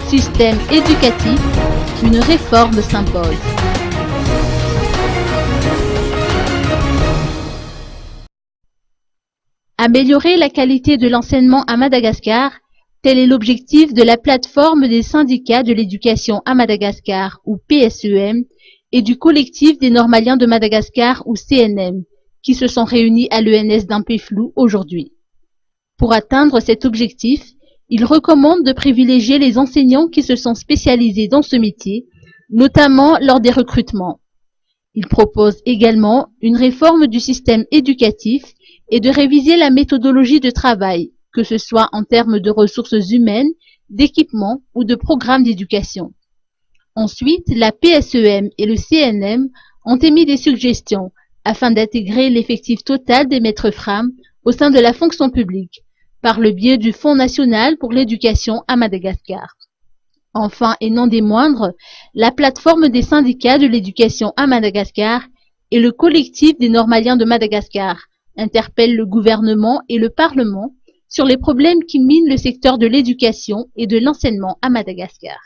Système éducatif, une réforme s'impose. Améliorer la qualité de l'enseignement à Madagascar, tel est l'objectif de la plateforme des syndicats de l'éducation à Madagascar, ou PSEM, et du collectif des normaliens de Madagascar, ou CNM, qui se sont réunis à l'ENS d'Ampeflou aujourd'hui. Pour atteindre cet objectif, ils recommandent de privilégier les enseignants qui se sont spécialisés dans ce métier, notamment lors des recrutements. Ils proposent également une réforme du système éducatif et de réviser la méthodologie de travail, que ce soit en termes de ressources humaines, d'équipements ou de programmes d'éducation. Ensuite, la PSEM et le CNM ont émis des suggestions afin d'intégrer l'effectif total des maîtres FRAM au sein de la fonction publique, par le biais du Fonds national pour l'éducation à Madagascar. Enfin, et non des moindres, la plateforme des syndicats de l'éducation à Madagascar et le collectif des normaliens de Madagascar interpellent le gouvernement et le Parlement sur les problèmes qui minent le secteur de l'éducation et de l'enseignement à Madagascar.